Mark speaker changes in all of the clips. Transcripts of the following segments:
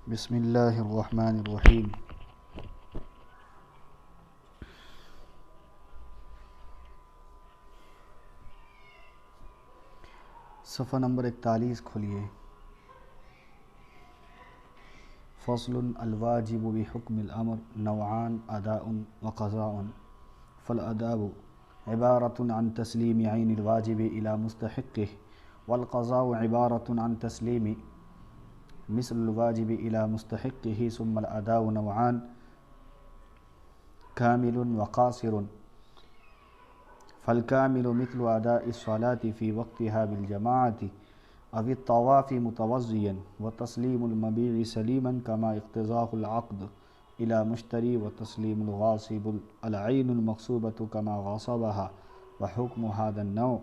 Speaker 1: بسم اللہ الرحمن الرحیم۔ صفحہ نمبر 41 کھولیے۔ فصل الواجب بحکم الامر نوعان اداء وقضاء فالاداء عبارة عن تسلیم عین الواجب الى مستحقه والقضاء عبارة عن تسلیم مثل الواجب الى مستحقه ثم الاداء نوعان کامل وقاصر فالكامل مثل أداء الصلاة في وقتها بالجماعة أو الطواف متوضئا وتسليم المبيع سليما كما اقتضاء العقد إلى مشتري وتسليم الغاصب العين المغصوبة كما غاصبها وحكم هذا النوع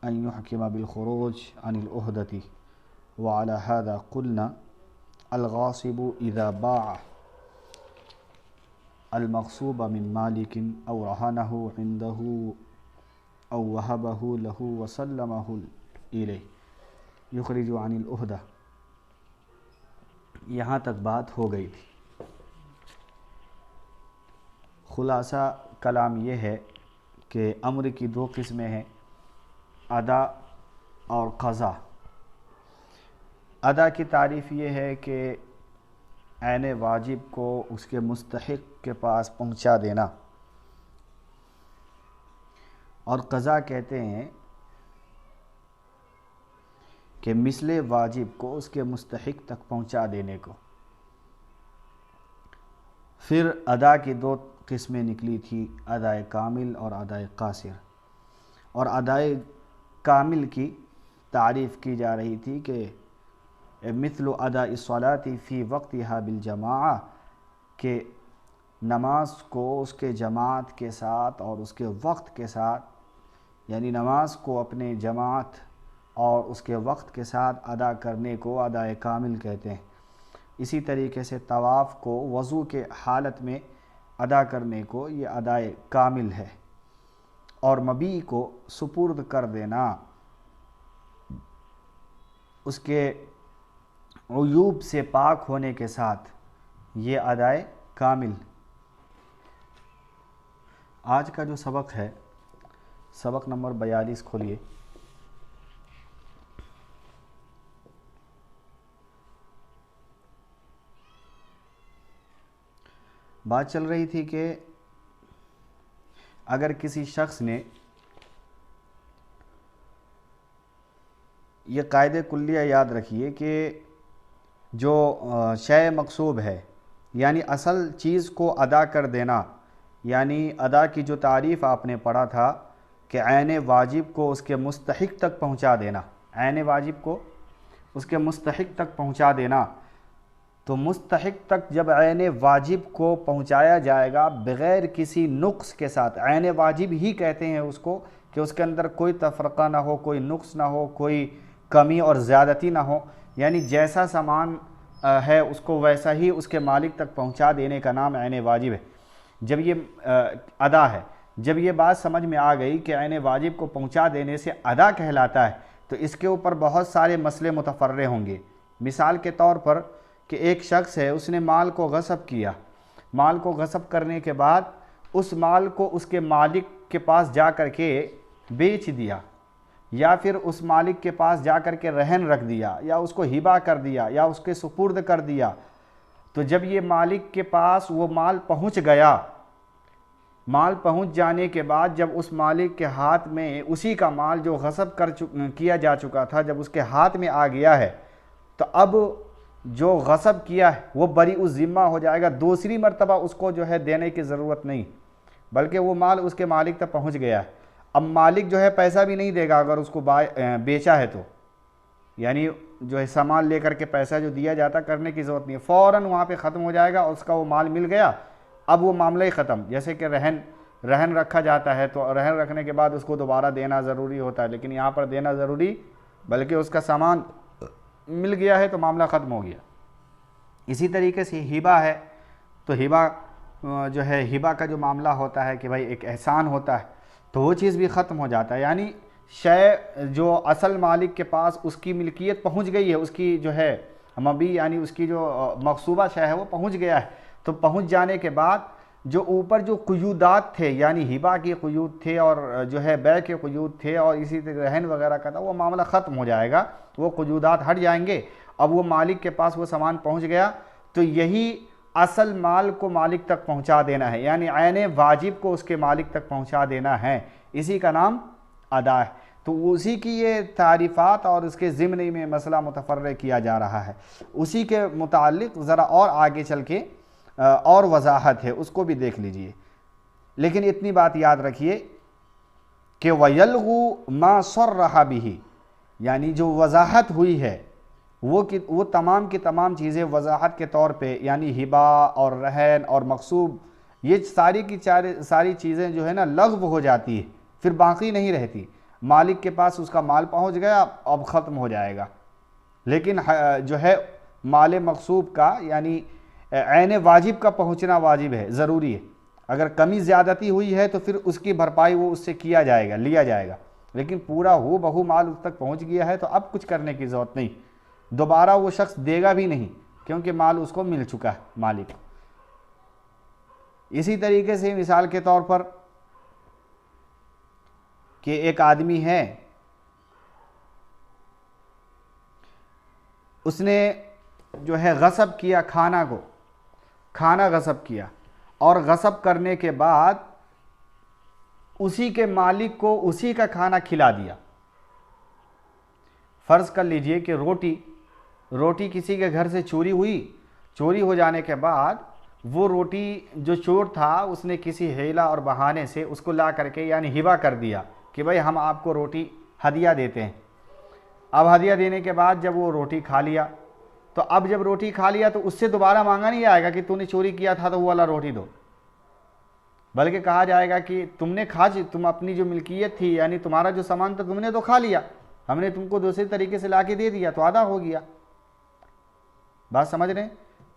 Speaker 1: أن يحكم بالخروج عن العهدة وعلى هذا قلنا الغاصب إذا باع المغصوب من مالك أو رهنه عنده أو وهبه له وسلمه إليه يخرج عن العهدة۔ یہاں تک بات ہو گئی تھی۔ خلاصہ کلام یہ ہے کہ امر کی دو قسمیں ہیں، ادا اور قضا۔ ادا کی تعریف یہ ہے کہ عین واجب کو اس کے مستحق کے پاس پہنچا دینا، اور قضا کہتے ہیں کہ مثل واجب کو اس کے مستحق تک پہنچا دینے کو۔ پھر ادا کی دو قسمیں نکلی تھی، ادائے کامل اور ادائے قاصر، اور ادائے کامل کی تعریف کی جا رہی تھی کہ مثل اداء الصلاۃ فی وقتها بالجماعہ، کہ نماز کو اس کے جماعت کے ساتھ اور اس کے وقت کے ساتھ، یعنی نماز کو اپنے جماعت اور اس کے وقت کے ساتھ ادا کرنے کو ادائے کامل کہتے ہیں۔ اسی طریقے سے طواف کو وضو کے حالت میں ادا کرنے کو یہ ادائے کامل ہے، اور مبیع کو سپرد کر دینا، اس کے عیوب سے پاک ہونے کے ساتھ، یہ ادائے کامل۔ آج کا جو سبق ہے، سبق نمبر 42 کھولیے۔ بات چل رہی تھی کہ اگر کسی شخص نے یہ قاعدے کلیہ یاد رکھیے کہ جو شے مغصوب ہے، یعنی اصل چیز کو ادا کر دینا، یعنی ادا کی جو تعریف آپ نے پڑھا تھا کہ عین واجب کو اس کے مستحق تک پہنچا دینا، عین واجب کو اس کے مستحق تک پہنچا دینا، تو مستحق تک جب عین واجب کو پہنچایا جائے گا بغیر کسی نقص کے ساتھ، عین واجب ہی کہتے ہیں اس کو کہ اس کے اندر کوئی تفرقہ نہ ہو، کوئی نقص نہ ہو، کوئی کمی اور زیادتی نہ ہو، یعنی جیسا سامان ہے اس کو ویسا ہی اس کے مالک تک پہنچا دینے کا نام عین واجب ہے۔ جب یہ ادا ہے، جب یہ بات سمجھ میں آ گئی کہ عین واجب کو پہنچا دینے سے ادا کہلاتا ہے، تو اس کے اوپر بہت سارے مسئلے متفرع ہوں گے۔ مثال کے طور پر کہ ایک شخص ہے، اس نے مال کو غصب کیا، مال کو غصب کرنے کے بعد اس مال کو اس کے مالک کے پاس جا کر کے بیچ دیا، یا پھر اس مالک کے پاس جا کر کے رہن رکھ دیا، یا اس کو ہبہ کر دیا، یا اس کے سپرد کر دیا، تو جب یہ مالک کے پاس وہ مال پہنچ گیا، مال پہنچ جانے کے بعد جب اس مالک کے ہاتھ میں اسی کا مال جو غصب کیا جا چکا تھا جب اس کے ہاتھ میں آ گیا ہے، تو اب جو غصب کیا ہے وہ بری الذمہ ہو جائے گا، دوسری مرتبہ اس کو جو ہے دینے کی ضرورت نہیں، بلکہ وہ مال اس کے مالک تک پہنچ گیا ہے۔ اب مالک جو ہے پیسہ بھی نہیں دے گا اگر اس کو بیچا ہے تو، یعنی جو ہے سامان لے کر کے پیسہ جو دیا جاتا کرنے کی ضرورت نہیں ہے، فوراً وہاں پہ ختم ہو جائے گا، اس کا وہ مال مل گیا، اب وہ معاملہ ہی ختم۔ جیسے کہ رہن رکھا جاتا ہے تو رہن رکھنے کے بعد اس کو دوبارہ دینا ضروری ہوتا ہے، لیکن یہاں پر دینا ضروری، بلکہ اس کا سامان مل گیا ہے تو معاملہ ختم ہو گیا۔ اسی طریقے سے ہبہ ہے، تو ہبہ جو ہے، ہبہ کا جو معاملہ ہوتا ہے کہ بھائی ایک احسان ہوتا ہے، تو وہ چیز بھی ختم ہو جاتا ہے، یعنی شے جو اصل مالک کے پاس اس کی ملکیت پہنچ گئی ہے، اس کی جو ہے مبی یعنی اس کی جو مغصوبہ شے ہے وہ پہنچ گیا ہے، تو پہنچ جانے کے بعد جو اوپر جو قیودات تھے یعنی ہبا کے قیود تھے اور جو ہے بیع کے قیود تھے اور اسی طرح رہن وغیرہ کا تھا، وہ معاملہ ختم ہو جائے گا، وہ قیودات ہٹ جائیں گے. اب وہ مالک کے پاس وہ سامان پہنچ گیا تو یہی اصل مال کو مالک تک پہنچا دینا ہے، یعنی عین واجب کو اس کے مالک تک پہنچا دینا ہے، اسی کا نام ادا ہے. تو اسی کی یہ تعریفات اور اس کے ضمن میں مسئلہ متفرع کیا جا رہا ہے. اسی کے متعلق ذرا اور آگے چل کے اور وضاحت ہے، اس کو بھی دیکھ لیجئے. لیکن اتنی بات یاد رکھیے کہ وَيَلْغُ مَا صَرَّحَ بِهِ، یعنی جو وضاحت ہوئی ہے وہ تمام کی تمام چیزیں وضاحت کے طور پہ، یعنی ہبا اور رہن اور مغصوب، یہ ساری کی ساری چیزیں جو ہے نا لغو ہو جاتی ہے، پھر باقی نہیں رہتی. مالک کے پاس اس کا مال پہنچ گیا، اب ختم ہو جائے گا. لیکن جو ہے مال مغصوب کا یعنی عین واجب کا پہنچنا واجب ہے، ضروری ہے. اگر کمی زیادتی ہوئی ہے تو پھر اس کی بھرپائی وہ اس سے کیا جائے گا، لیا جائے گا. لیکن پورا ہو بہو مال اس تک پہنچ گیا ہے تو اب کچھ کرنے کی ضرورت نہیں، دوبارہ وہ شخص دے گا بھی نہیں کیونکہ مال اس کو مل چکا ہے مالک. اسی طریقے سے مثال کے طور پر کہ ایک آدمی ہے، اس نے جو ہے غصب کیا کھانا غصب کیا، اور غصب کرنے کے بعد اسی کے مالک کو اسی کا کھانا کھلا دیا. فرض کر لیجئے کہ روٹی کسی کے گھر سے چوری ہو جانے کے بعد وہ روٹی جو چور تھا اس نے کسی حیلہ اور بہانے سے اس کو لا کر کے یعنی ہبا کر دیا کہ بھائی ہم آپ کو روٹی ہدیہ دیتے ہیں. اب ہدیہ دینے کے بعد جب وہ روٹی کھا لیا تو اب جب روٹی کھا لیا تو اس سے دوبارہ مانگا نہیں آئے گا کہ تو نے چوری کیا تھا تو وہ والا روٹی دو، بلکہ کہا جائے گا کہ تم اپنی جو ملکیت تھی یعنی تمہارا جو سامان تھا تم نے تو کھا لیا، ہم نے تم کو دوسرے طریقے سے لا کے دے دیا تو ادا ہو گیا. بات سمجھ رہے ہیں؟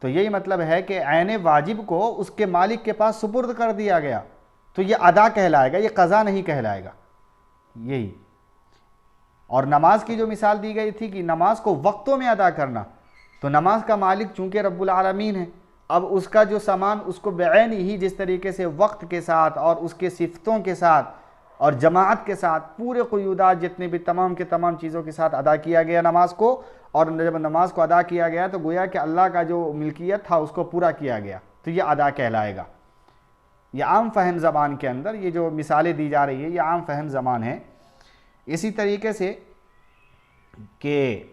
Speaker 1: تو یہی مطلب ہے کہ عین واجب کو اس کے مالک کے پاس سپرد کر دیا گیا تو یہ ادا کہلائے گا، یہ قضا نہیں کہلائے گا. یہی. اور نماز کی جو مثال دی گئی تھی کہ نماز کو وقتوں میں ادا کرنا، تو نماز کا مالک چونکہ رب العالمین ہے، اب اس کا جو سامان اس کو بعین ہی جس طریقے سے وقت کے ساتھ اور اس کے صفتوں کے ساتھ اور جماعت کے ساتھ پورے قیودات جتنے بھی تمام کے تمام چیزوں کے ساتھ ادا کیا گیا نماز کو، اور جب نماز کو ادا کیا گیا تو گویا کہ اللہ کا جو ملکیت تھا اس کو پورا کیا گیا، تو یہ ادا کہلائے گا. یہ عام فہم زبان کے اندر یہ جو مثالیں دی جا رہی ہے یہ عام فہم زبان ہے. اسی طریقے سے کہ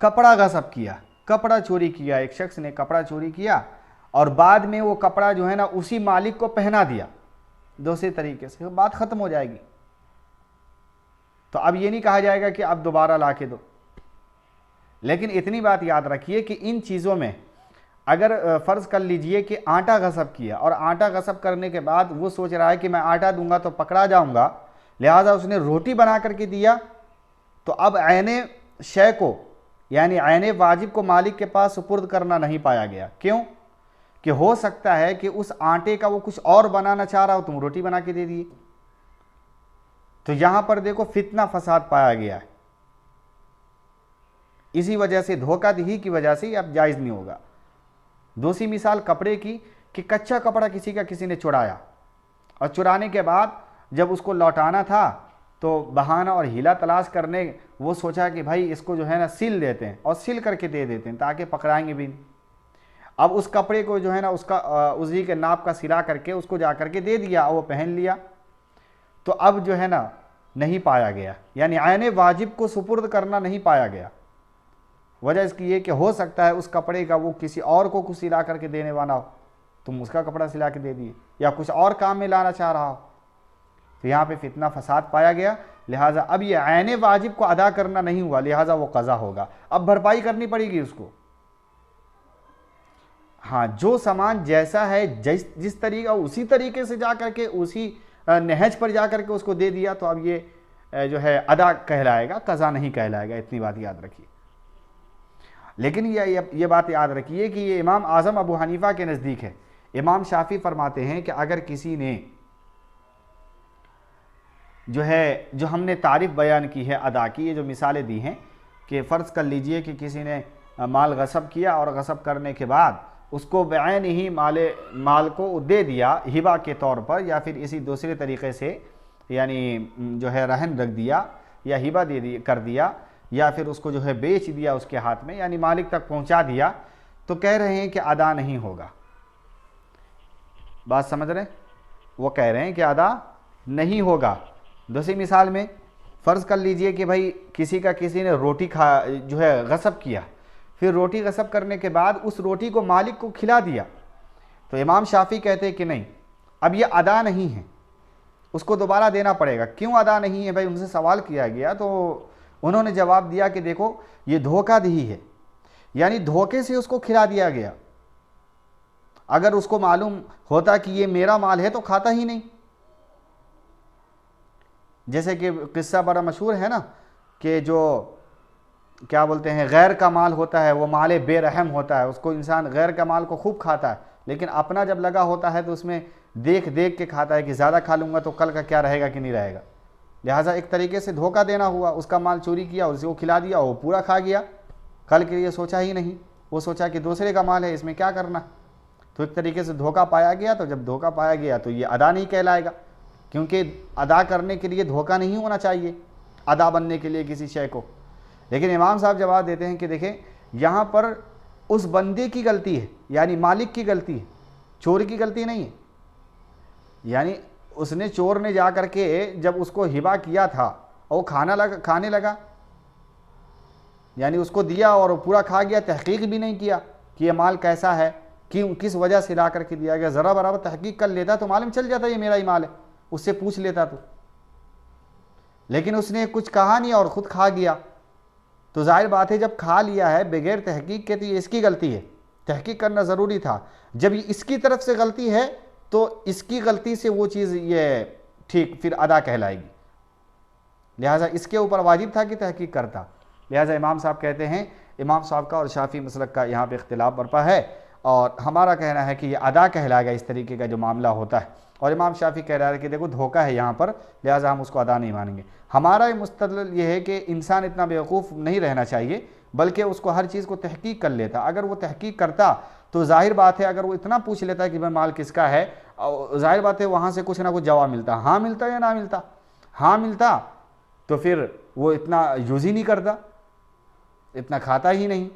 Speaker 1: کپڑا غصب کیا، کپڑا چوری کیا، ایک شخص نے کپڑا چوری کیا اور بعد میں وہ کپڑا جو ہے نا اسی مالک کو پہنا دیا دوسرے طریقے سے، بات ختم ہو جائے گی. تو اب یہ نہیں کہا جائے گا کہ اب دوبارہ لا کے دو. لیکن اتنی بات یاد رکھیے کہ ان چیزوں میں اگر فرض کر لیجئے کہ آٹا غصب کیا اور آٹا غصب کرنے کے بعد وہ سوچ رہا ہے کہ میں آٹا دوں گا تو پکڑا جاؤں گا، لہٰذا اس نے روٹی بنا کر کے دیا، تو اب عین شے کو یعنی عین واجب کو مالک کے پاس سپرد کرنا نہیں پایا گیا. کیوں؟ کہ ہو سکتا ہے کہ اس آٹے کا وہ کچھ اور بنانا چاہ رہا ہو، تم روٹی بنا کے دے دیے. تو یہاں پر دیکھو فتنہ فساد پایا گیا ہے. اسی وجہ سے دھوکہ دہی کی وجہ سے یہ اب جائز نہیں ہوگا. دوسری مثال کپڑے کی کہ کچا کپڑا کسی نے چرایا اور چرانے کے بعد جب اس کو لوٹانا تھا تو بہانہ اور ہیلا تلاش کرنے وہ سوچا کہ بھائی اس کو جو ہے نا سل دیتے ہیں اور سل کر کے دے دیتے ہیں تاکہ پکڑائیں گے بھی. اب اس کپڑے کو جو ہے نا اس کا اسی کے ناپ کا سلا کر کے اس کو جا کر کے دے دیا اور وہ پہن لیا، تو اب جو ہے نا نہیں پایا گیا، یعنی عین واجب کو سپرد کرنا نہیں پایا گیا. وجہ اس کی یہ کہ ہو سکتا ہے اس کپڑے کا وہ کسی اور کو کچھ سلا کر کے دینے والا ہو، تم اس کا کپڑا سلا کے دے دیے، یا کچھ اور کام میں لانا چاہ رہا ہو. تو یہاں پہ فتنہ فساد پایا گیا، لہٰذا اب یہ عین واجب کو ادا کرنا نہیں ہوا، لہٰذا وہ قضا ہوگا. اب بھرپائی کرنی پڑے گی اس کو. ہاں، جو سامان جیسا ہے جس طریقہ اسی طریقے سے جا کر کے اسی نہج پر جا کر کے اس کو دے دیا تو اب یہ جو ہے ادا کہلائے گا، قضا نہیں کہلائے گا. اتنی بات یاد رکھیے. لیکن یہ بات یاد رکھیے کہ یہ امام اعظم ابو حنیفہ کے نزدیک ہے. امام شافعی فرماتے ہیں کہ اگر کسی نے جو ہم نے تعریف بیان کی ہے ادا کی، یہ جو مثالیں دی ہیں کہ فرض کر لیجئے کہ کسی نے مال غصب کیا اور غصب کرنے کے بعد اس کو بعین ہی مال کو دے دیا ہبہ کے طور پر، یا پھر اسی دوسرے طریقے سے یعنی جو ہے رہن رکھ دیا یا ہبہ کر دیا، یا پھر اس کو جو ہے بیچ دیا اس کے ہاتھ میں، یعنی مالک تک پہنچا دیا، تو کہہ رہے ہیں کہ ادا نہیں ہوگا۔ بات سمجھ رہے ہیں؟ وہ کہہ رہے ہیں کہ ادا نہیں ہوگا۔ دوسری مثال میں فرض کر لیجئے کہ بھائی کسی نے روٹی جو ہے غصب کیا، پھر روٹی غصب کرنے کے بعد اس روٹی کو مالک کو کھلا دیا، تو امام شافعی کہتے ہیں کہ نہیں، اب یہ ادا نہیں ہے، اس کو دوبارہ دینا پڑے گا۔ کیوں ادا نہیں ہے؟ بھائی ان سے سوال کیا گیا تو انہوں نے جواب دیا کہ دیکھو یہ دھوکہ دہی ہے، یعنی دھوکے سے اس کو کھلا دیا گیا۔ اگر اس کو معلوم ہوتا کہ یہ میرا مال ہے تو کھاتا ہی نہیں۔ جیسے کہ قصہ بڑا مشہور ہے نا کہ جو کیا بولتے ہیں غیر کا مال ہوتا ہے وہ مال بے رحم ہوتا ہے، اس کو انسان غیر کا مال کو خوب کھاتا ہے، لیکن اپنا جب لگا ہوتا ہے تو اس میں دیکھ کے کھاتا ہے کہ زیادہ کھا لوں گا تو کل کا کیا رہے گا کہ نہیں رہے گا۔ لہٰذا ایک طریقے سے دھوکہ دینا ہوا، اس کا مال چوری کیا، اسے وہ کھلا دیا، وہ پورا کھا گیا، کل کے لیے سوچا ہی نہیں، وہ سوچا کہ دوسرے کا مال ہے اس میں کیا کرنا، تو ایک طریقے سے دھوکہ پایا گیا۔ تو جب دھوکہ پایا گیا تو یہ ادا نہیں کہلائے گا، کیونکہ ادا کرنے کے لیے دھوکہ نہیں ہونا چاہیے ادا بننے کے لیے کسی شے کو۔ لیکن امام صاحب جواب دیتے ہیں کہ دیکھیں یہاں پر اس بندے کی غلطی ہے، یعنی مالک کی غلطی ہے، چور کی غلطی نہیں ہے۔ یعنی اس نے چور نے جا کر کے جب اس کو ہبہ کیا تھا اور وہ کھانے لگا، یعنی اس کو دیا اور پورا کھا گیا، تحقیق بھی نہیں کیا کہ یہ مال کیسا ہے، کس وجہ سے لا کر کے دیا گیا۔ ذرا برابر تحقیق کر لیتا تو معلوم چل جاتا یہ میرا ہی مال ہے، اس سے پوچھ لیتا تو، لیکن اس نے کچھ کہا نہیں اور خود کھا گیا۔ تو ظاہر بات ہے جب کھا لیا ہے بغیر تحقیق کے تو یہ اس کی غلطی ہے، تحقیق کرنا ضروری تھا۔ جب یہ اس کی طرف سے غلطی ہے تو اس کی غلطی سے وہ چیز یہ ٹھیک پھر ادا کہلائے گی، لہٰذا اس کے اوپر واجب تھا کہ تحقیق کرتا۔ لہٰذا امام صاحب کہتے ہیں، امام صاحب کا اور شافعی مسلک کا یہاں پہ اختلاف برپا ہے، اور ہمارا کہنا ہے کہ یہ ادا کہلائے گا اس طریقے کا جو معاملہ ہوتا ہے، اور امام شافعی کہہ رہا ہے کہ دیکھو دھوکہ ہے یہاں پر، لہٰذا ہم اس کو ادا نہیں مانیں گے۔ ہمارا مستدل یہ ہے کہ انسان اتنا بیوقوف نہیں رہنا چاہیے، بلکہ اس کو ہر چیز کو تحقیق کر لیتا۔ اگر وہ تحقیق کرتا تو ظاہر بات ہے اگر وہ اتنا پوچھ لیتا ہے کہ بھائی مال کس کا ہے، ظاہر بات ہے وہاں سے کچھ نہ کچھ جواب ملتا، ہاں ملتا یا نہ ملتا۔ ہاں ملتا تو پھر وہ اتنا یوز ہی نہیں کرتا، اتنا کھاتا ہی نہیں،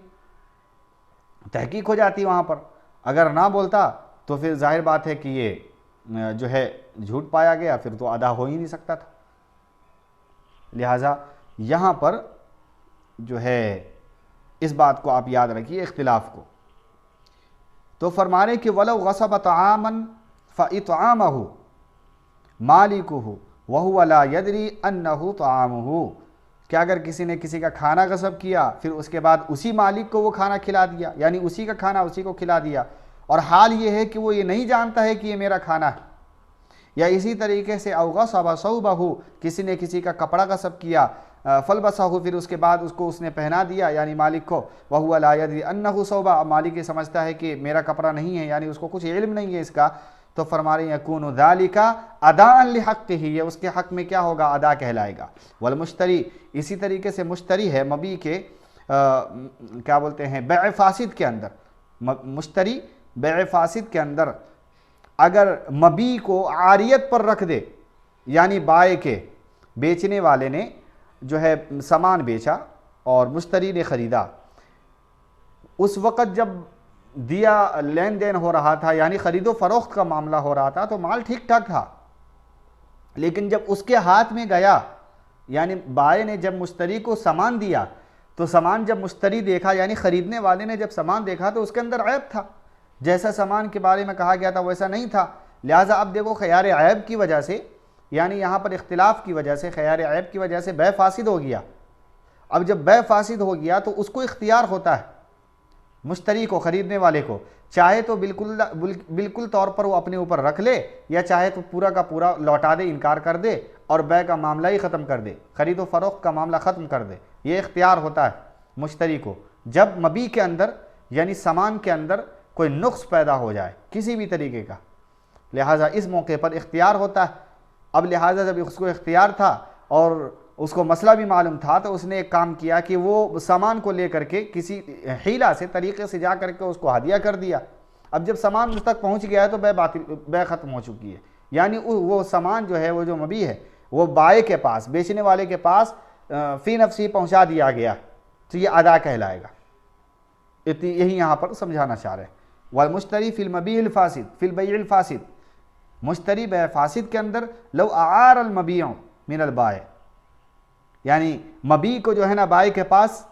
Speaker 1: تحقیق ہو جاتی وہاں پر۔ اگر نہ بولتا تو پھر ظاہر بات ہے کہ یہ جو ہے جھوٹ پایا گیا، پھر تو ادا ہو ہی نہیں سکتا تھا۔ لہٰذا یہاں پر جو ہے اس بات کو آپ یاد رکھیے، اختلاف کو۔ تو فرمانے کہ وَلَوْ غَصَبَ طَعَامًا فَإِطْعَامَهُ مَالِكُهُ وَهُوَ لَا يَدْرِي أَنَّهُ طَعَامُهُ، کہ اگر کسی نے کسی کا کھانا غصب کیا، پھر اس کے بعد اسی مالک کو وہ کھانا کھلا دیا، یعنی اسی کا کھانا اسی کو کھلا دیا، اور حال یہ ہے کہ وہ یہ نہیں جانتا ہے کہ یہ میرا کھانا ہے۔ یا اسی طریقے سے أَوْ غَصَبَ ثَوْبَهُ، کسی نے کسی کا کپڑا غصب کیا، فَلْبَسَهُ، پھر اس کے بعد اس نے پہنا دیا، یعنی مالک کو، وَهُوَ لَا يَدْرِي أَنَّهُ ثَوْبَهُ، مالک یہ سمجھتا ہے کہ میرا کپڑا نہیں ہے، یعنی اس کو کچھ علم نہیں ہے اس کا، تو فرما رہے ہیں یکون ذالک اداء لحقہ، یہ اس کے حق میں کیا ہوگا؟ ادا کہلائے گا۔ والمشتری، اسی طریقے سے مشتری ہے مبی کے کیا بولتے ہیں بیع فاسد کے اندر، مشتری بیع فاسد کے اندر اگر مبی کو عاریت پر رکھ دے، یعنی بائع کے بیچنے والے نے جو ہے سامان بیچا اور مشتری نے خریدا، اس وقت جب دیا لین دین ہو رہا تھا، یعنی خرید و فروخت کا معاملہ ہو رہا تھا، تو مال ٹھیک ٹھاک تھا، لیکن جب اس کے ہاتھ میں گیا، یعنی بائع نے جب مشتری کو سامان دیا، تو سامان جب مشتری دیکھا، یعنی خریدنے والے نے جب سامان دیکھا تو اس کے اندر عیب تھا، جیسا سامان کے بارے میں کہا گیا تھا ویسا نہیں تھا۔ لہٰذا اب دیکھو خیار عیب کی وجہ سے، یعنی یہاں پر اختلاف کی وجہ سے، خیار عیب کی وجہ سے بیع فاسد ہو گیا۔ اب جب بیع فاسد ہو گیا تو اس کو اختیار ہوتا ہے، مشتری کو، خریدنے والے کو، چاہے تو بالکل طور پر وہ اپنے اوپر رکھ لے، یا چاہے تو پورا کا پورا لوٹا دے، انکار کر دے اور بیع کا معاملہ ہی ختم کر دے، خرید و فروخت کا معاملہ ختم کر دے۔ یہ اختیار ہوتا ہے مشتری کو جب مبی کے اندر، یعنی سامان کے اندر کوئی نقص پیدا ہو جائے کسی بھی طریقے کا، لہٰذا اس موقع پر اختیار ہوتا ہے۔ اب لہٰذا جب اس کو اختیار تھا اور اس کو مسئلہ بھی معلوم تھا، تو اس نے ایک کام کیا کہ وہ سامان کو لے کر کے کسی حیلہ سے طریقے سے جا کر کے اس کو ہدیہ کر دیا۔ اب جب سامان اس تک پہنچ گیا ہے تو بے ختم ہو چکی ہے، یعنی وہ سامان جو ہے، وہ جو مبیع ہے، وہ بائع کے پاس، بیچنے والے کے پاس فی نفسی پہنچا دیا گیا، تو یہ ادا کہلائے گا۔ یہی یہاں پر سمجھانا چاہ رہے ہیں۔ والمشتری فی المبیع الفاسد فی البیع الفاسد، مشتری بیع فاسد کے اندر لو اعار المبیع من البائع، یعنی مبیع کو جو ہے نا بائع کے پاس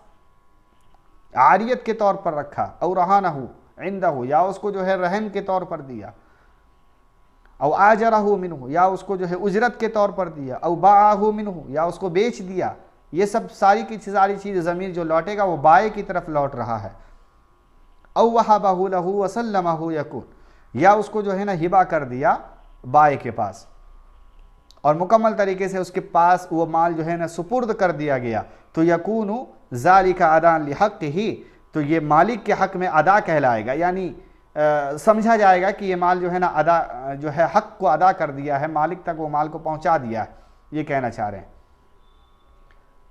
Speaker 1: عاریت کے طور پر رکھا، او رہانہ عندہ، یا اس کو جو ہے رہن کے طور پر دیا، او آجرہ منہ، یا اس کو جو ہے اجرت کے طور پر دیا، او باعہ منہ، یا اس کو بیچ دیا، یہ سب ساری کی ساری چیز ضمیر جو لوٹے گا وہ بائع کی طرف لوٹ رہا ہے۔ او وہبہ لہ وسلمہ یکون، یا اس کو جو ہے نا ہبہ کر دیا بائع کے پاس اور مکمل طریقے سے اس کے پاس وہ مال جو ہے نا سپرد کر دیا گیا، تو یکون ذالک ادا لحقہ، تو یہ مالک کے حق میں ادا کہلائے گا، یعنی سمجھا جائے گا کہ یہ مال جو ہے نا ادا جو ہے حق کو ادا کر دیا ہے، مالک تک وہ مال کو پہنچا دیا ہے، یہ کہنا چاہ رہے ہیں۔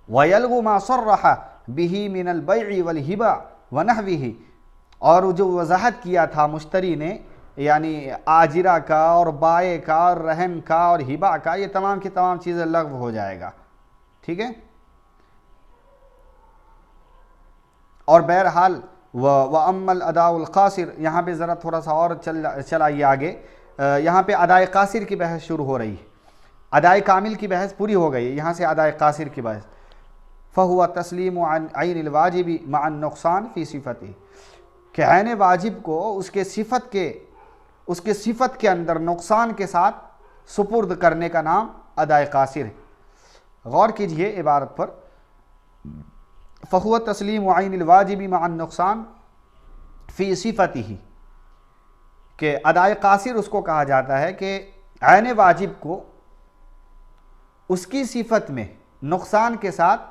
Speaker 1: وَيَلْغُ مَا صَرَّحَ بِهِ مِنَ الْبَيْعِ وَالْهِبَةِ وَنَحْوِهِ، اور جو وضاحت کیا تھا مشتری نے، یعنی آجرہ کا اور بائع کا اور رہن کا اور ہبہ کا، یہ تمام کی تمام چیزیں لغو ہو جائے گا، ٹھیک ہے۔ اور بہرحال وَأَمَّا الْأَدَاءُ الْقَاصِرُ، یہاں پہ ذرا تھوڑا سا اور چلائیے آگے، یہاں پہ ادائے قاصر کی بحث شروع ہو رہی ہے، ادائے کامل کی بحث پوری ہو گئی ہے، یہاں سے ادائے قاصر کی بحث۔ فَهُوَ تَسْلِيمُ عَنْ عَيْنِ الْوَاجِبِ مَعَ النُّقْصَانِ فِي صِفَتِهِ، کہ عین واجب کو اس کے صفت کے اندر نقصان کے ساتھ سپرد کرنے کا نام ادائے قاصر ہے۔ غور کیجئے عبارت پر، فَهُوَ تَسْلِيمُ عَيْنِ الْوَاجِبِ مَعَ النُّقْصَانِ فِي صِفَتِهِ، کہ ادائے قاصر اس کو کہا جاتا ہے کہ عین واجب کو اس کی صفت میں نقصان کے ساتھ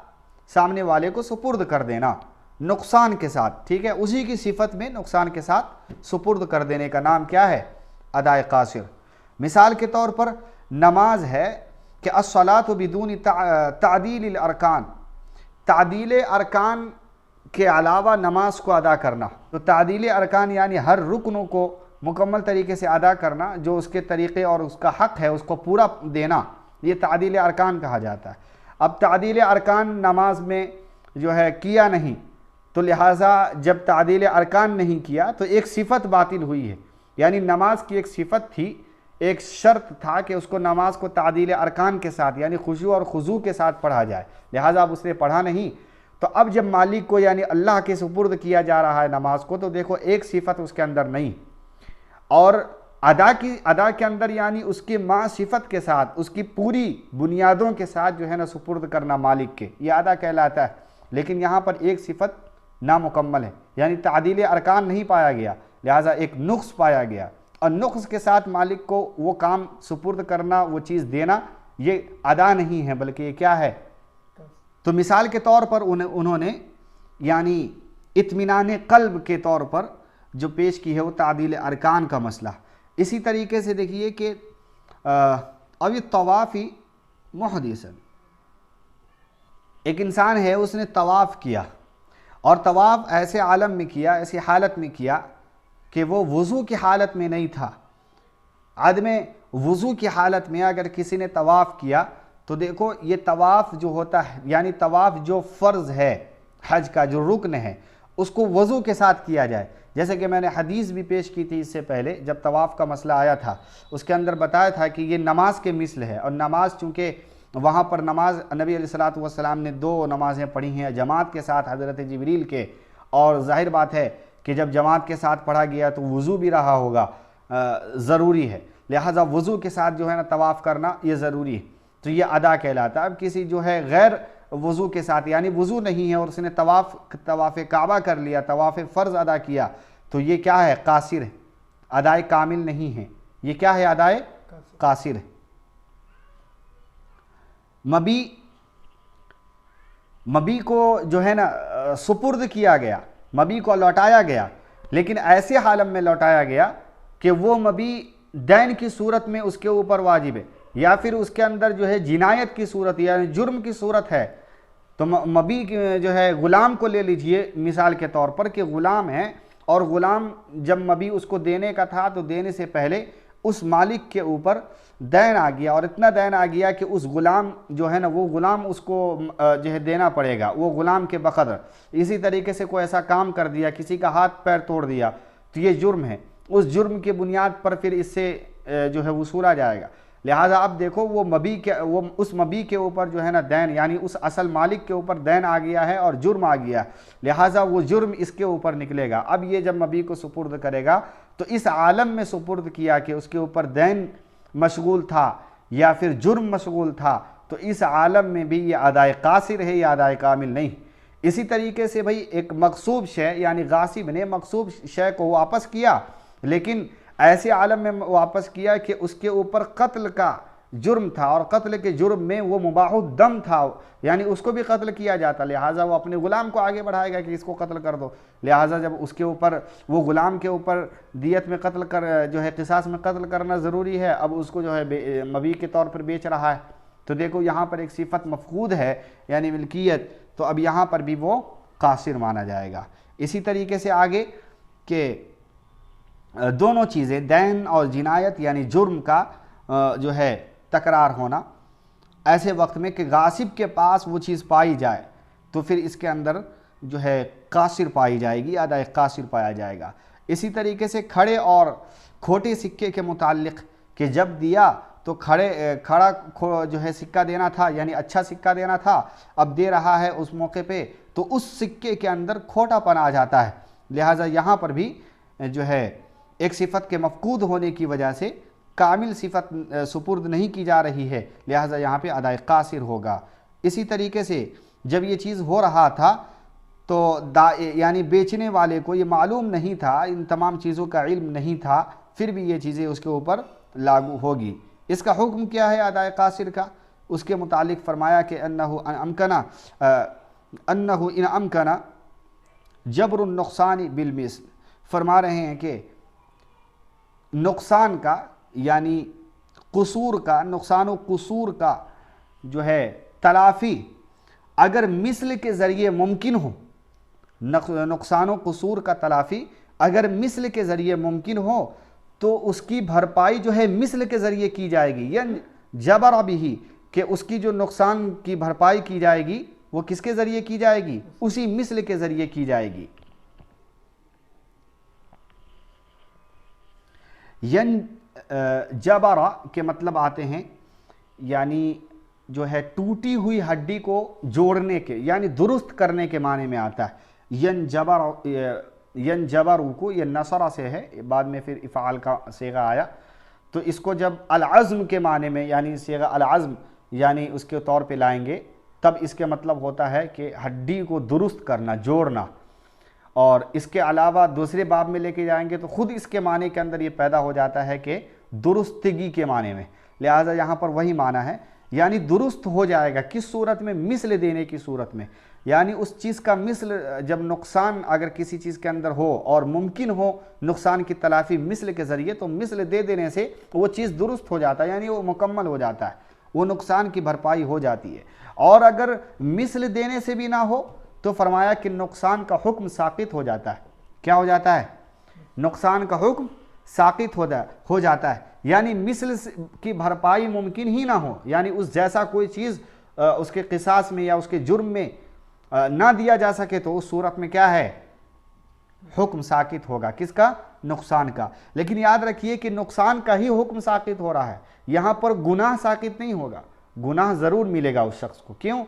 Speaker 1: سامنے والے کو سپرد کر دینا، نقصان کے ساتھ، ٹھیک ہے، اسی کی صفت میں نقصان کے ساتھ سپرد کر دینے کا نام کیا ہے؟ ادائے قاصر۔ مثال کے طور پر نماز ہے کہ الصلاۃ بدون تعدیل الارکان، تعدیل ارکان کے علاوہ نماز کو ادا کرنا، تو تعدیل ارکان یعنی ہر رکنوں کو مکمل طریقے سے ادا کرنا، جو اس کے طریقے اور اس کا حق ہے اس کو پورا دینا، یہ تعدیل ارکان کہا جاتا ہے۔ اب تعدیل ارکان نماز میں جو ہے کیا نہیں، تو لہٰذا جب تعدیل ارکان نہیں کیا تو ایک صفت باطل ہوئی ہے، یعنی نماز کی ایک صفت تھی، ایک شرط تھا کہ اس کو نماز کو تعدیل ارکان کے ساتھ یعنی خشوع اور خضوع کے ساتھ پڑھا جائے، لہٰذا اب اس نے پڑھا نہیں، تو اب جب مالک کو یعنی اللہ کے سپرد کیا جا رہا ہے نماز کو، تو دیکھو ایک صفت اس کے اندر نہیں، اور ادا کے اندر یعنی اس کی ماں صفت کے ساتھ، اس کی پوری بنیادوں کے ساتھ جو ہے نا سپرد کرنا مالک کے، یہ ادا کہلاتا ہے۔ لیکن یہاں پر ایک صفت نامکمل ہے، یعنی تعدیل ارکان نہیں پایا گیا، لہٰذا ایک نقص پایا گیا، اور نقص کے ساتھ مالک کو وہ کام سپرد کرنا، وہ چیز دینا، یہ ادا نہیں ہے بلکہ یہ کیا ہے؟ تو مثال کے طور پر انہوں نے یعنی اطمینان قلب کے طور پر جو پیش کی ہے وہ تعدیل ارکان کا مسئلہ۔ اسی طریقے سے دیکھیے کہ اب یہ طوافی محدثاً، ایک انسان ہے اس نے طواف کیا، اور طواف ایسے عالم میں کیا، ایسی حالت میں کیا کہ وہ وضو کی حالت میں نہیں تھا۔ عدم وضو کی حالت میں اگر کسی نے طواف کیا تو دیکھو یہ طواف جو ہوتا ہے، یعنی طواف جو فرض ہے حج کا، جو رکن ہے، اس کو وضو کے ساتھ کیا جائے، جیسے کہ میں نے حدیث بھی پیش کی تھی اس سے پہلے جب طواف کا مسئلہ آیا تھا، اس کے اندر بتایا تھا کہ یہ نماز کے مثل ہے، اور نماز چونکہ وہاں پر نماز نبی علیہ الصلوۃ والسلام نے 2 نمازیں پڑھی ہیں جماعت کے ساتھ حضرت جبریل کے، اور ظاہر بات ہے کہ جب جماعت کے ساتھ پڑھا گیا تو وضو بھی رہا ہوگا، ضروری ہے، لہٰذا وضو کے ساتھ جو ہے نا طواف کرنا یہ ضروری ہے، تو یہ ادا کہلاتا ہے۔ اب کسی جو ہے غیر وضو کے ساتھ یعنی وضو نہیں ہے اور اس نے طواف کعبہ کر لیا، طواف فرض ادا کیا، تو یہ کیا ہے؟ قاصر ہے، ادائے کامل نہیں ہے، یہ کیا ہے؟ ادائے قاصر ہے۔ مبی کو جو ہے نا سپرد کیا گیا، مبی کو لوٹایا گیا، لیکن ایسے حالم میں لوٹایا گیا کہ وہ مبی دین کی صورت میں اس کے اوپر واجب ہے، یا پھر اس کے اندر جو ہے جنایت کی صورت یعنی جرم کی صورت ہے، تو مبی جو ہے غلام کو لے لیجئے مثال کے طور پر کہ غلام ہے، اور غلام جب مبی اس کو دینے کا تھا تو دینے سے پہلے اس مالک کے اوپر دین آ گیا، اور اتنا دین آ گیا کہ اس غلام جو ہے نا وہ غلام اس کو جو ہے دینا پڑے گا، وہ غلام کے بقدر۔ اسی طریقے سے کوئی ایسا کام کر دیا، کسی کا ہاتھ پیر توڑ دیا، تو یہ جرم ہے، اس جرم کے بنیاد پر پھر اس سے جو ہے وصولا جائے گا۔ لہٰذا اب دیکھو وہ اس مبی کے اوپر جو ہے نا دین یعنی اس اصل مالک کے اوپر دین آ گیا ہے اور جرم آ گیا ہے، لہٰذا وہ جرم اس کے اوپر نکلے گا۔ اب یہ جب مبی کو سپرد کرے گا تو اس عالم میں سپرد کیا کہ اس کے اوپر دین مشغول تھا یا پھر جرم مشغول تھا، تو اس عالم میں بھی یہ ادائے قاصر ہے یا ادائے کامل نہیں۔ اسی طریقے سے بھئی ایک مغصوب شے یعنی غاصب نے مغصوب شے کو واپس کیا، لیکن ایسے عالم میں واپس کیا کہ اس کے اوپر قتل کا جرم تھا، اور قتل کے جرم میں وہ مباح الدم تھا، یعنی اس کو بھی قتل کیا جاتا، لہٰذا وہ اپنے غلام کو آگے بڑھائے گا کہ اس کو قتل کر دو۔ لہٰذا جب اس کے اوپر وہ غلام کے اوپر دیت میں قتل جو ہے قصاص میں قتل کرنا ضروری ہے، اب اس کو جو ہے مبی کے طور پر بیچ رہا ہے، تو دیکھو یہاں پر ایک صفت مفقود ہے یعنی ملکیت، تو اب یہاں پر بھی وہ قاصر مانا جائے گا۔ اسی طریقے سے آگے کہ دونوں چیزیں دین اور جنایت یعنی جرم کا جو ہے تکرار ہونا، ایسے وقت میں کہ غاصب کے پاس وہ چیز پائی جائے تو پھر اس کے اندر جو ہے قاصر پائی جائے گی، ادائے قاصر پایا جائے گا۔ اسی طریقے سے کھڑے اور کھوٹے سکے کے متعلق کہ جب دیا تو کھڑا جو ہے سکہ دینا تھا یعنی اچھا سکہ دینا تھا، اب دے رہا ہے اس موقع پہ تو اس سکے کے اندر کھوٹا پن آ جاتا ہے، لہٰذا یہاں پر بھی جو ہے ایک صفت کے مفقود ہونے کی وجہ سے کامل صفت سپرد نہیں کی جا رہی ہے، لہٰذا یہاں پہ ادائے قاصر ہوگا۔ اسی طریقے سے جب یہ چیز ہو رہا تھا تو یعنی بیچنے والے کو یہ معلوم نہیں تھا، ان تمام چیزوں کا علم نہیں تھا، پھر بھی یہ چیزیں اس کے اوپر لاگو ہوگی۔ اس کا حکم کیا ہے ادائے قاصر کا؟ اس کے متعلق فرمایا کہ انہ ان امکن جبر النقصان بالمثل، فرما رہے ہیں کہ نقصان کا یعنی قصور کا، نقصان و قصور کا جو ہے تلافی اگر مثل کے ذریعے ممکن ہو، نقصان و قصور کا تلافی اگر مثل کے ذریعے ممکن ہو تو اس کی بھرپائی جو ہے مثل کے ذریعے کی جائے گی، یعنی جبر بھی کہ اس کی جو نقصان کی بھرپائی کی جائے گی وہ کس کے ذریعے کی جائے گی؟ اسی مثل کے ذریعے کی جائے گی۔ جبرا کے مطلب آتے ہیں یعنی جو ہے ٹوٹی ہوئی ہڈی کو جوڑنے کے یعنی درست کرنے کے معنی میں آتا ہے۔ ینجبر کو یہ نصرہ سے ہے، بعد میں پھر افعال کا صیغہ آیا، تو اس کو جب العزم کے معنی میں یعنی صیغہ العزم یعنی اس کے طور پہ لائیں گے تب اس کے مطلب ہوتا ہے کہ ہڈی کو درست کرنا، جوڑنا۔ اور اس کے علاوہ دوسرے باب میں لے کے جائیں گے تو خود اس کے معنی کے اندر یہ پیدا ہو جاتا ہے کہ درستگی کے معنی میں، لہٰذا یہاں پر وہی معنی ہے، یعنی درست ہو جائے گا۔ کس صورت میں؟ مثل دینے کی صورت میں، یعنی اس چیز کا مثل جب نقصان اگر کسی چیز کے اندر ہو اور ممکن ہو نقصان کی تلافی مثل کے ذریعے تو مثل دے دینے سے وہ چیز درست ہو جاتا ہے، یعنی وہ مکمل ہو جاتا ہے، وہ نقصان کی بھرپائی ہو جاتی ہے۔ اور اگر مثل دینے سے بھی نہ ہو تو فرمایا کہ نقصان کا حکم ساقط ہو جاتا ہے۔ کیا ہو جاتا ہے؟ نقصان کا حکم ساقط ہو جاتا ہے، یعنی مثل کی بھرپائی ممکن ہی نہ ہو، یعنی اس جیسا کوئی چیز اس کے قصاص میں یا اس کے جرم میں نہ دیا جا سکے تو اس صورت میں کیا ہے؟ حکم ساقط ہوگا۔ کس کا؟ نقصان کا۔ لیکن یاد رکھیے کہ نقصان کا ہی حکم ساقط ہو رہا ہے، یہاں پر گناہ ساقط نہیں ہوگا، گناہ ضرور ملے گا اس شخص کو۔ کیوں؟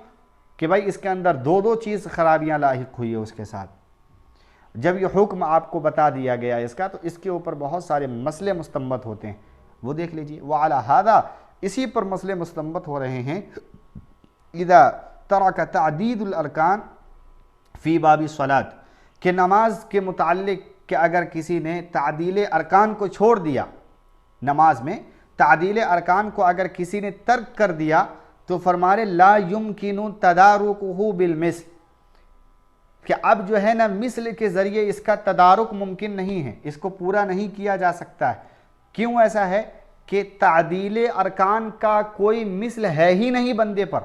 Speaker 1: کہ بھائی اس کے اندر دو چیز خرابیاں لاحق ہوئی ہے اس کے ساتھ۔ جب یہ حکم آپ کو بتا دیا گیا اس کا تو اس کے اوپر بہت سارے مسئلے مستنبط ہوتے ہیں، وہ دیکھ لیجئے۔ وعلی ھذا، اسی پر مسئلے مستنبط ہو رہے ہیں۔ اذا ترک تعدید الارکان فی باب الصلاۃ، کہ نماز کے متعلق کہ اگر کسی نے تعدیل ارکان کو چھوڑ دیا، نماز میں تعدیل ارکان کو اگر کسی نے ترک کر دیا تو فرمارے لا یمکن تدارکہ بالمثل، کہ اب جو ہے نا مثل کے ذریعے اس کا تدارک ممکن نہیں ہے، اس کو پورا نہیں کیا جا سکتا ہے۔ کیوں ایسا ہے؟ کہ تعدیل ارکان کا کوئی مثل ہے ہی نہیں بندے پر،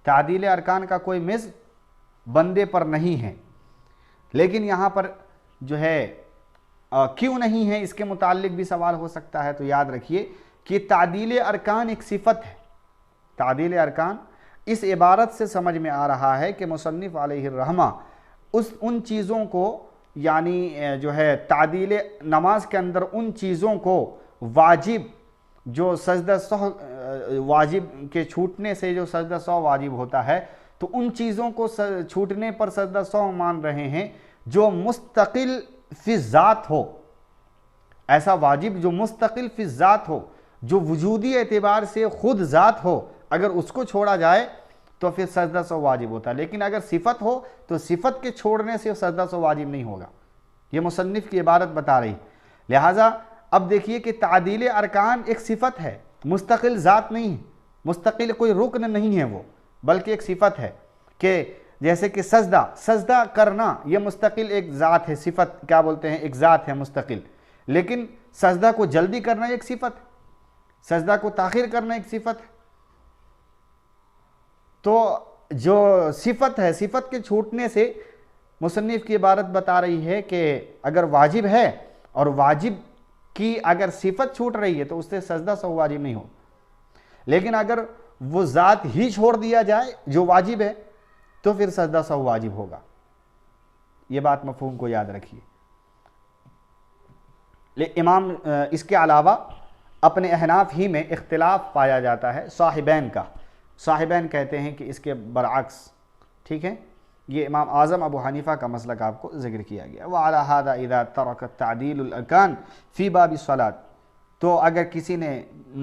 Speaker 1: تعدیل ارکان کا کوئی مثل بندے پر نہیں ہے۔ لیکن یہاں پر جو ہے کیوں نہیں ہے، اس کے متعلق بھی سوال ہو سکتا ہے۔ تو یاد رکھیے کہ تعدیل ارکان ایک صفت ہے۔ تعدیل ارکان اس عبارت سے سمجھ میں آ رہا ہے کہ مصنف علیہ الرحمہ ان چیزوں کو یعنی جو ہے تعدیل نماز کے اندر ان چیزوں کو واجب جو سجدہ سہو واجب کے چھوٹنے سے جو سجدہ سہو واجب ہوتا ہے، تو ان چیزوں کو چھوٹنے پر سجدہ سہو مان رہے ہیں جو مستقل فی ذات ہو، ایسا واجب جو مستقل فی ذات ہو، جو وجودی اعتبار سے خود ذات ہو، اگر اس کو چھوڑا جائے تو پھر سجدہ سہو واجب ہوتا ہے۔ لیکن اگر صفت ہو تو صفت کے چھوڑنے سے سجدہ سہو واجب نہیں ہوگا۔ یہ مصنف کی عبارت بتا رہی۔ لہٰذا اب دیکھیے کہ تعدیل ارکان ایک صفت ہے، مستقل ذات نہیں ہے، مستقل کوئی رکن نہیں ہے وہ، بلکہ ایک صفت ہے کہ جیسے کہ سجدہ کرنا یہ مستقل ایک ذات ہے، صفت کیا بولتے ہیں، ایک ذات ہے مستقل۔ لیکن سجدہ کو جلدی کرنا ایک صفت ہے، سجدہ کو تاخیر کرنا ایک صفت ہے۔ تو جو صفت ہے، صفت کے چھوٹنے سے مصنف کی عبارت بتا رہی ہے کہ اگر واجب ہے اور واجب کی اگر صفت چھوٹ رہی ہے تو اس سے سجدہ سہو واجب نہیں ہو، لیکن اگر وہ ذات ہی چھوڑ دیا جائے جو واجب ہے تو پھر سجدہ سہو واجب ہوگا۔ یہ بات مفہوم کو یاد رکھیے۔ امام اس کے علاوہ اپنے احناف ہی میں اختلاف پایا جاتا ہے صاحبین کا۔ صاحبین کہتے ہیں کہ اس کے برعکس، ٹھیک ہے، یہ امام اعظم ابو حنیفہ کا مسلک آپ کو ذکر کیا گیا۔ وَعَلَى هَذَا إِذَا تَرَكَ تَعْدِيلُ الْأَرْكَانِ فِي بَابِ الصَّلَاةِ، تو اگر کسی نے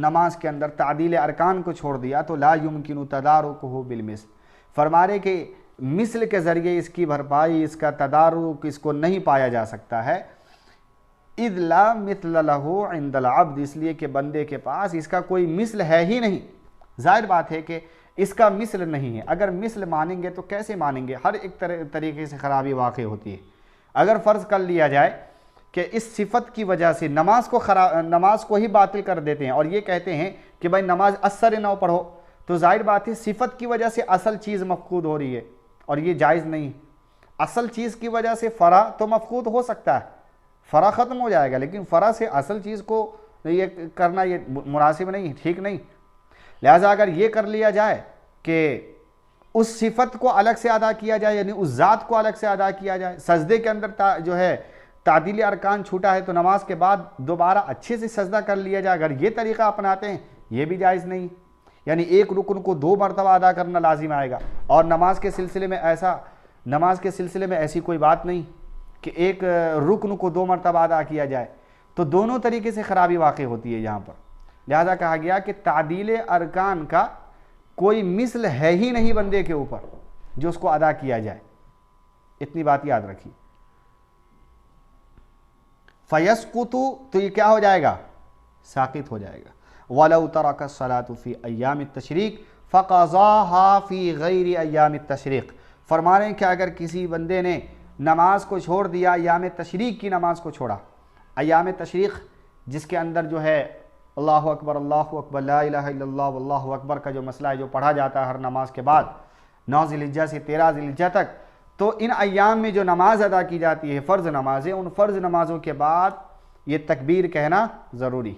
Speaker 1: نماز کے اندر تعدیل ارکان کو چھوڑ دیا تو لا يُمْكِنُ تَدَارُكُهُ بِالْمِثْلِ، فرمارے کہ مثل کے ذریعے اس کی بھرپائی، اس کا تدارک اس کو نہیں پایا جا سکتا ہے۔ اِذْ لَا مِثْلَ لَهُ عِنْدَ الْعَبْدِ، اس لیے کہ بندے کے پاس اس کا کوئی مثل ہے ہی نہیں۔ ظاہر بات ہے کہ اس کا مثل نہیں ہے۔ اگر مثل مانیں گے تو کیسے مانیں گے؟ ہر ایک طریقے سے خرابی واقع ہوتی ہے۔ اگر فرض کر لیا جائے کہ اس صفت کی وجہ سے نماز کو ہی باطل کر دیتے ہیں اور یہ کہتے ہیں کہ بھائی نماز اثر نو پڑھو، تو ظاہر بات ہے صفت کی وجہ سے اصل چیز مفقود ہو رہی ہے، اور یہ جائز نہیں۔ اصل چیز کی وجہ سے فرع تو مفقود ہو سکتا ہے، فرع ختم ہو جائے گا، لیکن فرع سے اصل چیز کو یہ کرنا یہ مناسب نہیں، ٹھیک نہیں۔ لہٰذا اگر یہ کر لیا جائے کہ اس صفت کو الگ سے ادا کیا جائے، یعنی اس ذات کو الگ سے ادا کیا جائے، سجدے کے اندر جو ہے تعدیل ارکان چھوٹا ہے تو نماز کے بعد دوبارہ اچھے سے سجدہ کر لیا جائے، اگر یہ طریقہ اپناتے ہیں یہ بھی جائز نہیں۔ یعنی ایک رکن کو 2 مرتبہ ادا کرنا لازم آئے گا، اور نماز کے سلسلے میں ایسی کوئی بات نہیں کہ ایک رکن کو 2 مرتبہ ادا کیا جائے، تو دونوں طریقے سے خرابی واقع ہوتی ہے یہاں پر۔ لہذا کہا گیا کہ تعدیل ارکان کا کوئی مثل ہے ہی نہیں بندے کے اوپر جو اس کو ادا کیا جائے، اتنی بات یاد رکھیے۔ فَيَسْقُطُ، تو یہ کیا ہو جائے گا؟ ساقط ہو جائے گا۔ وَلَوْ تَرَكَ الصَّلَاةُ فِي أَيَّامِ التَّشْرِيقِ فَقَضَاهَا فِي غَيْرِ أَيَّامِ التَّشْرِيقِ، فرما رہے ہیں کہ اگر کسی بندے نے نماز کو چھوڑ دیا، ایام تشریق کی نماز کو چھوڑا، ایام تشریق جس کے اندر جو ہے اللہ اکبر لا الہ الا اللہ واللہ اکبر کا جو مسئلہ ہے جو پڑھا جاتا ہے ہر نماز کے بعد 9 ذی الحجہ سے 13 ذی الحجہ تک، تو ان ایام میں جو نماز ادا کی جاتی ہے فرض نمازیں، ان فرض نمازوں کے بعد یہ تکبیر کہنا ضروری۔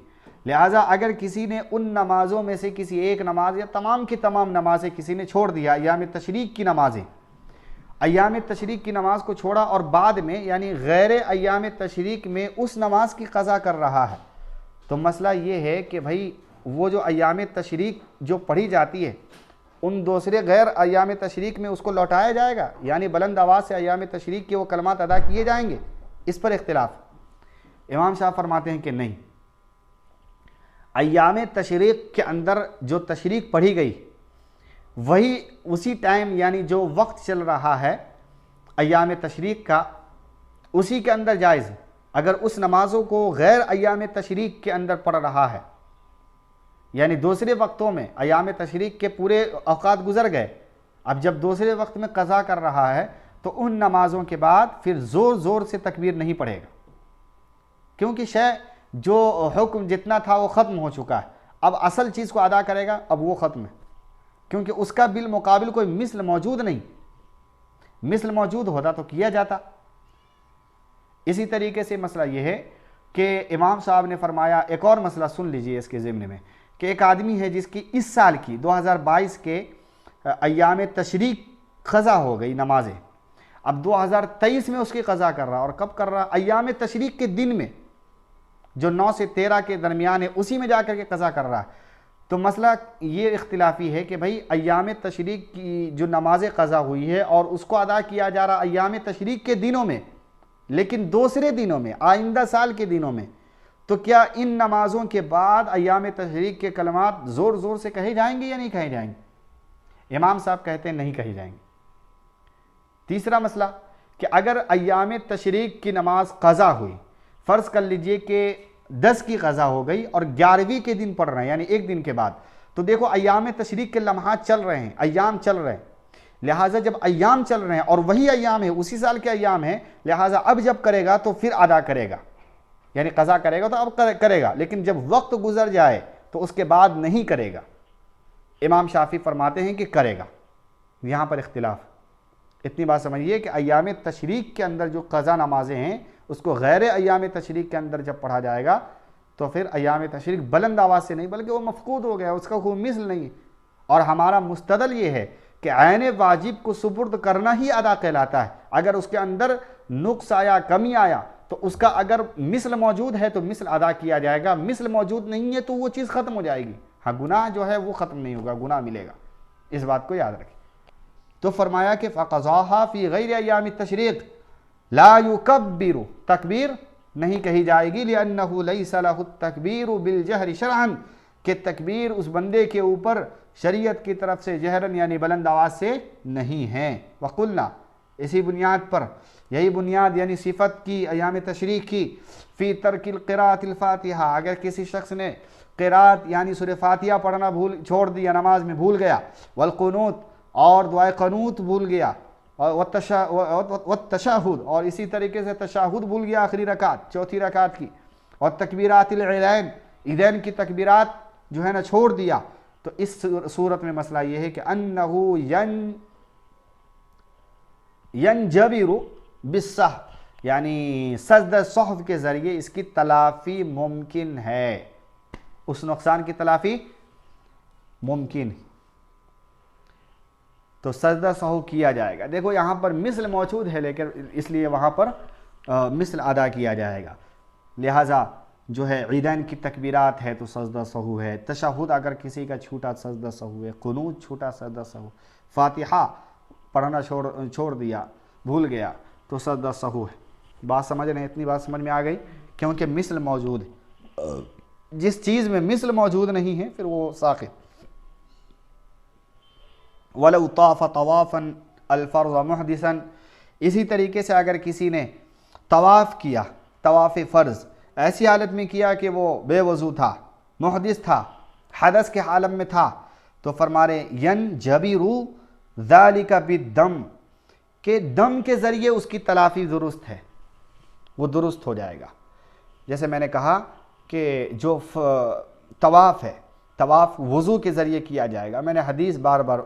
Speaker 1: لہٰذا اگر کسی نے ان نمازوں میں سے کسی ایک نماز یا تمام کی تمام نمازیں کسی نے چھوڑ دیا، ایام تشریق کی نمازیں، ایام تشریق کی نماز کو چھوڑا اور بعد میں یعنی غیر ایام تشریق میں اس نماز کی قضا کر رہا ہے، تو مسئلہ یہ ہے کہ بھائی وہ جو ایام تشریق جو پڑھی جاتی ہے ان دوسرے غیر ایام تشریق میں اس کو لوٹایا جائے گا، یعنی بلند آواز سے ایام تشریق کے وہ کلمات ادا کیے جائیں گے؟ اس پر اختلاف۔ امام صاحب فرماتے ہیں کہ نہیں، ایام تشریق کے اندر جو تشریق پڑھی گئی وہی اسی ٹائم یعنی جو وقت چل رہا ہے ایام تشریق کا اسی کے اندر جائز ہے۔ اگر اس نمازوں کو غیر ایام تشریق کے اندر پڑھ رہا ہے، یعنی دوسرے وقتوں میں ایام تشریق کے پورے اوقات گزر گئے، اب جب دوسرے وقت میں قضا کر رہا ہے تو ان نمازوں کے بعد پھر زور زور سے تکبیر نہیں پڑھے گا، کیونکہ جو حکم جتنا تھا وہ ختم ہو چکا ہے، اب اصل چیز کو ادا کرے گا، اب وہ ختم ہے، کیونکہ اس کا بالمقابل کوئی مثل موجود نہیں، مثل موجود ہوتا تو کیا جاتا۔ اسی طریقے سے مسئلہ یہ ہے کہ امام صاحب نے فرمایا، ایک اور مسئلہ سن لیجئے اس کے ضمن میں، کہ ایک آدمی ہے جس کی اس سال کی 2022 کے ایام تشریق قضا ہو گئی نمازیں، اب 2023 میں اس کی قضا کر رہا، اور کب کر رہا؟ ایام تشریق کے دن میں، جو 9 سے 13 کے درمیان ہے، اسی میں جا کر کے قضا کر رہا ہے۔ تو مسئلہ یہ اختلافی ہے کہ بھائی ایام تشریق کی جو نماز قضا ہوئی ہے اور اس کو ادا کیا جا رہا ایام تشریق کے دنوں میں، لیکن دوسرے دنوں میں، آئندہ سال کے دنوں میں، تو کیا ان نمازوں کے بعد ایام تشریق کے کلمات زور زور سے کہے جائیں گے یا نہیں کہے جائیں گے؟ امام صاحب کہتے ہیں نہیں کہے جائیں گے۔ تیسرا مسئلہ کہ اگر ایام تشریق کی نماز قضا ہوئی، فرض کر لیجئے کہ 10 کی قضا ہو گئی اور 11ویں کے دن پڑھ رہے ہیں، یعنی ایک دن کے بعد، تو دیکھو ایام تشریق کے لمحات چل رہے ہیں، ایام چل رہے ہیں، لہٰذا جب ایام چل رہے ہیں اور وہی ایام ہے، اسی سال کے ایام ہیں، لہٰذا اب جب کرے گا تو پھر ادا کرے گا، یعنی قضا کرے گا تو اب کرے گا، لیکن جب وقت گزر جائے تو اس کے بعد نہیں کرے گا۔ امام شافعی فرماتے ہیں کہ کرے گا۔ یہاں پر اختلاف، اتنی بات سمجھیے کہ ایام تشریق کے اندر جو قضا نمازیں ہیں، اس کو غیر ایام تشریق کے اندر جب پڑھا جائے گا تو پھر ایام تشریق بلند آواز سے نہیں، بلکہ وہ مفقود ہو گیا، اس کا کوئی مثل نہیں ہے۔ اور ہمارا مستدل یہ ہے کہ عین واجب کو سپرد کرنا ہی ادا کہلاتا ہے۔ اگر اس کے اندر نقص آیا، کمی آیا، تو اس کا اگر مثل موجود ہے تو مثل ادا کیا جائے گا، مثل موجود نہیں ہے تو وہ چیز ختم ہو جائے گی، ہاں گناہ جو ہے وہ ختم نہیں ہوگا، گناہ ملے گا، اس بات کو یاد رکھیں۔ تو فرمایا کہ فَقَضَاهَا فِي غَيْرِ أَيَّامِ التَّشْرِيقِ لا يُكَبِّرُ، تکبیر نہیں کہی جائے گی، لِأَنَّهُ لَيْسَ لَهُ التَّكْبِيرُ بِالْجَهْرِ شَرْعًا، کہ تکبیر اس بندے کے اوپر شریعت کی طرف سے جہرن یعنی بلند آواز سے نہیں ہے۔ وَقُلْنَا، اسی بنیاد پر، یہی بنیاد یعنی صفت کی ایام تشریق کی، فی ترک القراءۃ الفاتحہ، اگر کسی شخص نے قراءت یعنی سورہ فاتحہ پڑھنا چھوڑ دیا، نماز میں بھول گیا، والقنوت، اور دعائے قنوت بھول گیا، والتشہد، اور اسی طریقے سے تشہد بھول گیا آخری رکعت، چوتھی رکعت کی، اور تکبیرات العیدین، عیدین کی تکبیرات جو ہے نا چھوڑ دیا، تو اس صورت میں مسئلہ یہ ہے کہ انہو ینجبر بالسہو، یعنی سجدہ سہو کے ذریعے اس کی تلافی ممکن ہے، اس نقصان کی تلافی ممکن ہے، تو سجدہ سہو کیا جائے گا۔ دیکھو یہاں پر مثل موجود ہے، لیکن اس لیے وہاں پر مثل ادا کیا جائے گا، لہٰذا جو ہے عیدین کی تکبیرات ہے تو سجدہ سہو ہے، تشہد اگر کسی کا چھوٹا سجدہ سہو ہے، قنوت چھوٹا سجدہ سہو، فاتحہ پڑھنا چھوڑ دیا، بھول گیا تو سجدہ سہو ہے۔ بات سمجھ رہے ہیں؟ اتنی بات سمجھ میں آ گئی، کیونکہ مثل موجود ہے، جس چیز میں مثل موجود نہیں ہے پھر وہ ساقط۔ وَلَوْ طَافَ طَوَافًا الْفَرْضَ مُحْدِثًا، اسی طریقے سے اگر کسی نے طواف کیا، طواف فرض، ایسی حالت میں کیا کہ وہ بے وضو تھا، محدث تھا، حدث کے عالم میں تھا، تو فرما رہے يَنْجَبِرُ ذَلِكَ بِالدَّمِ، کہ دم کے ذریعے اس کی تلافی درست ہے، وہ درست ہو جائے گا۔ جیسے میں نے کہا کہ جو طواف ہے، طواف وضو کے ذریعے کیا جائے گا، میں نے حدیث بار بار،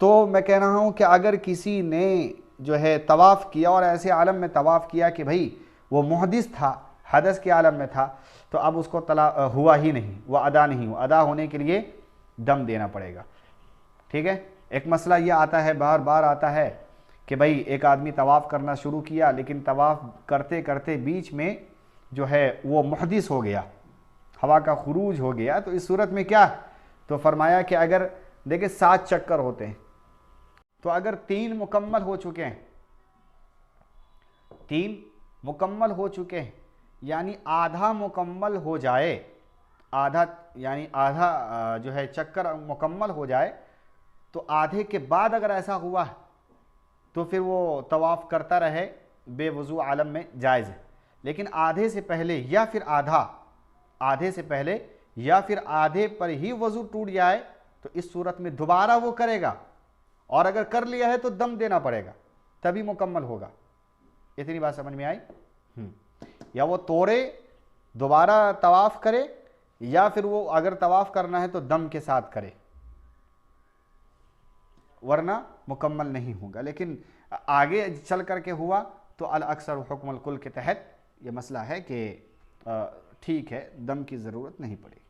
Speaker 1: تو میں کہہ رہا ہوں کہ اگر کسی نے جو ہے طواف کیا اور ایسے عالم میں طواف کیا کہ بھئی وہ محدث تھا، حدث کے عالم میں تھا، تو اب اس کو ہوا ہی نہیں، وہ ادا نہیں ہوا، ادا ہونے کے لیے دم دینا پڑے گا۔ ٹھیک ہے؟ ایک مسئلہ یہ آتا ہے، بار بار آتا ہے کہ بھئی ایک آدمی طواف کرنا شروع کیا، لیکن طواف کرتے کرتے بیچ میں جو ہے وہ محدث ہو گیا، ہوا کا خروج ہو گیا، تو اس صورت میں کیا؟ تو فرمایا کہ اگر دیکھیں 7 چکر ہوتے ہیں، تو اگر 3 مکمل ہو چکے ہیں، 3 مکمل ہو چکے ہیں، یعنی آدھا مکمل ہو جائے، آدھا یعنی آدھا جو ہے چکر مکمل ہو جائے، تو آدھے کے بعد اگر ایسا ہوا تو پھر وہ طواف کرتا رہے بے وضو عالم میں جائز ہے، لیکن آدھے سے پہلے یا پھر آدھے سے پہلے یا پھر آدھے پر ہی وضو ٹوٹ جائے تو اس صورت میں دوبارہ وہ کرے گا، اور اگر کر لیا ہے تو دم دینا پڑے گا، تبھی مکمل ہوگا۔ اتنی بات سمجھ میں آئی؟ یا وہ توڑے دوبارہ طواف کرے یا پھر وہ اگر طواف کرنا ہے تو دم کے ساتھ کرے، ورنہ مکمل نہیں ہوگا۔ لیکن آگے چل کر کے ہوا تو الاکثر حکم الکل کے تحت یہ مسئلہ ہے کہ ٹھیک ہے، دم کی ضرورت نہیں پڑے گی۔